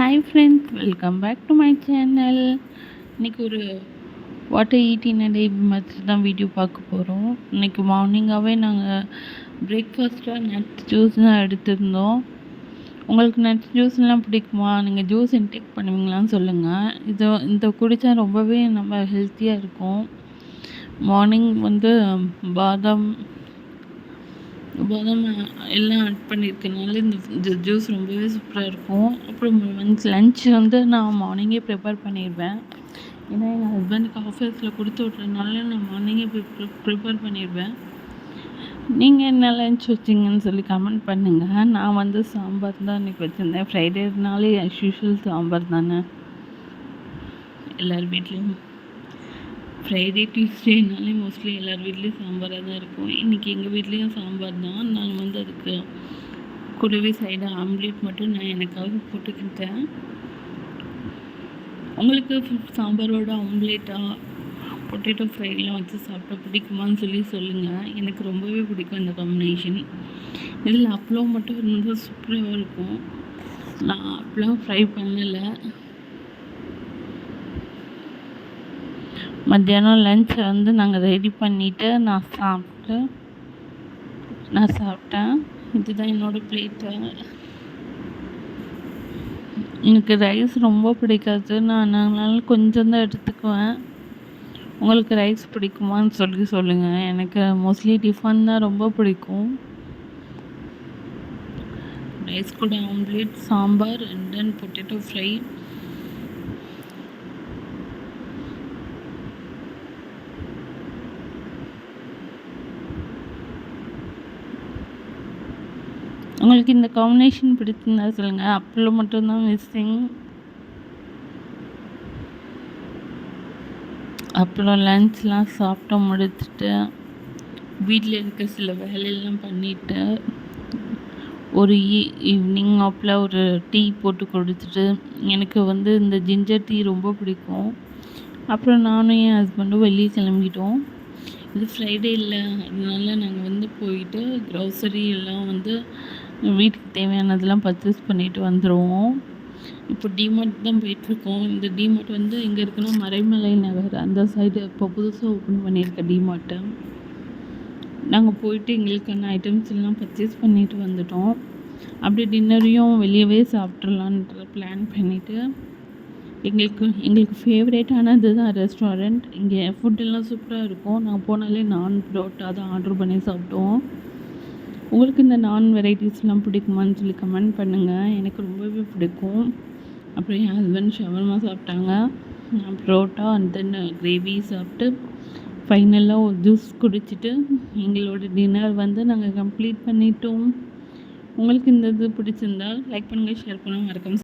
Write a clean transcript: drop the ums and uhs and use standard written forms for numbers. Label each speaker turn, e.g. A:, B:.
A: Hi friends, welcome back to my channel. இன்றைக்கி ஒரு water eating டே மாதிரி தான் வீடியோ பார்க்க போகிறோம். இன்றைக்கி மார்னிங்காகவே நாங்கள் பிரேக்ஃபாஸ்ட்டாக நட்ஸ் ஜூஸ் தான் எடுத்திருந்தோம். உங்களுக்கு நட்ஸ் ஜூஸ்லாம் பிடிக்குமா? நீங்கள் ஜூஸ் இன்டேக் பண்ணுவீங்களான்னு சொல்லுங்கள். இந்த குடித்தா ரொம்பவே நம்ம ஹெல்த்தியாக இருக்கும். மார்னிங் வந்து பாதாம் எல்லாம் ஆட் பண்ணியிருக்கனால இந்த ஜூஸ் ரொம்பவே சூப்பராக இருக்கும். அப்புறம் லன்ச் வந்து நான் மார்னிங்கே ப்ரிப்பேர் பண்ணிடுவேன். ஏன்னா எங்கள் ஹஸ்பண்டுக்கு ஆஃபீஸில் கொடுத்து விட்றதுனால நான் மார்னிங்கே ப்ரிப்பேர் பண்ணிடுவேன். நீங்கள் என்ன லன்ச் வச்சிங்கன்னு சொல்லி கமெண்ட் பண்ணுங்கள். நான் வந்து சாம்பார் தான் இன்றைக்கி வச்சுருந்தேன். ஃப்ரைடேனாலே அஸ் யூஷுவல் சாம்பார் தானே எல்லார் வீட்லேயும். ஃப்ரைடே டியூஸ்டேனாலே மோஸ்ட்லி எல்லார் வீட்லேயும் சாம்பாராக தான் இருக்கும். இன்றைக்கி எங்கள் வீட்லேயும் சாம்பார் தான். நான் வந்து அதுக்கு கூடவே சைடாக ஆம்லேட் மட்டும் நான் எனக்காக போட்டுக்கிட்டேன். உங்களுக்கு சாம்பாரோட ஆம்லேட்டா பொட்டேட்டோ ஃப்ரைலாம் வச்சு சாப்பிட்டா பிடிக்குமான்னு சொல்லி சொல்லுங்கள். எனக்கு ரொம்பவே பிடிக்கும் இந்த காம்பினேஷன். இதில் அப்பளம் மட்டும் ரொம்ப சூப்பராக இருக்கும். நான் அப்பளம் ஃப்ரை பண்ணலை. மத்தியானம் லன்ச்சை வந்து நாங்கள் ரெடி பண்ணிவிட்டு நான் சாப்பிட்டேன். இதுதான் என்னோடய பிளேட்டு. எனக்கு ரைஸ் ரொம்ப பிடிக்காது. நான் அதனால கொஞ்சம் தான் எடுத்துக்குவேன். உங்களுக்கு ரைஸ் பிடிக்குமான்னு சொல்லி சொல்லுங்கள். எனக்கு மோஸ்ட்லி டிஃபன் தான் ரொம்ப பிடிக்கும். ரைஸ் கூட omelette, sambar and then potato fry. உங்களுக்கு இந்த காம்பினேஷன் பிடிச்சிருந்தா சொல்லுங்கள். அப்பளம் மட்டும்தான் மிஸ்ஸிங். அப்புறம் லன்ச்லாம் சாப்பிட்டு முடிச்சுட்டு வீட்டில் இருக்க சில வேலையெல்லாம் பண்ணிவிட்டு ஒரு ஈவினிங் ஆப்பில் ஒரு டீ போட்டு குடிச்சிட்டு, எனக்கு வந்து இந்த ஜிஞ்சர் டீ ரொம்ப பிடிக்கும். அப்புறம் நானும் என் ஹஸ்பண்டும் வெளியே கிளம்பிட்டோம். இது ஃப்ரைடே இல்லை, அதனால நாங்கள் வந்து போயிட்டு க்ரோசரி எல்லாம் வந்து வீட்டுக்கு தேவையானதெல்லாம் பர்ச்சேஸ் பண்ணிட்டு வந்துடுவோம். இப்போ டிமார்ட் தான் போயிட்டுருக்கோம். இந்த டிமார்ட் வந்து எங்கே இருக்குன்னா மறைமலை நகர் அந்த சைடு இப்போ புதுசாக ஓப்பன் பண்ணியிருக்க டிமார்ட்டை. நாங்கள் போயிட்டு எங்களுக்கான ஐட்டம்ஸ் எல்லாம் பர்ச்சேஸ் பண்ணிட்டு வந்துட்டோம். அப்படி டின்னரையும் வெளியவே சாப்பிட்றலான்ற பிளான் பண்ணிவிட்டு எங்களுக்கு ஃபேவரேட்டானது தான் ரெஸ்டாரண்ட். இங்கே ஃபுட்டெல்லாம் சூப்பராக இருக்கும். நாங்கள் போனாலே நான் புரோட்டா தான் ஆர்டர் பண்ணி சாப்பிட்டோம். உங்களுக்கு இந்த நான் வெரைட்டிஸ்லாம் பிடிக்குமான்னு சொல்லி கமெண்ட் பண்ணுங்கள். எனக்கு ரொம்பவே பிடிக்கும். அப்புறம் என் ஹஸ்பண்ட் ஷவர்மா சாப்பிட்டாங்க. நான் புரோட்டா அண்ட் தென் கிரேவி சாப்பிட்டு ஃபைனலாக ஒரு ஜூஸ் குடிச்சிட்டு எங்களோட டின்னர் வந்து நாங்கள் கம்ப்ளீட் பண்ணிட்டோம். உங்களுக்கு இந்த இது பிடிச்சிருந்தா லைக் பண்ணுங்கள், ஷேர் பண்ணுங்கள், மறக்காம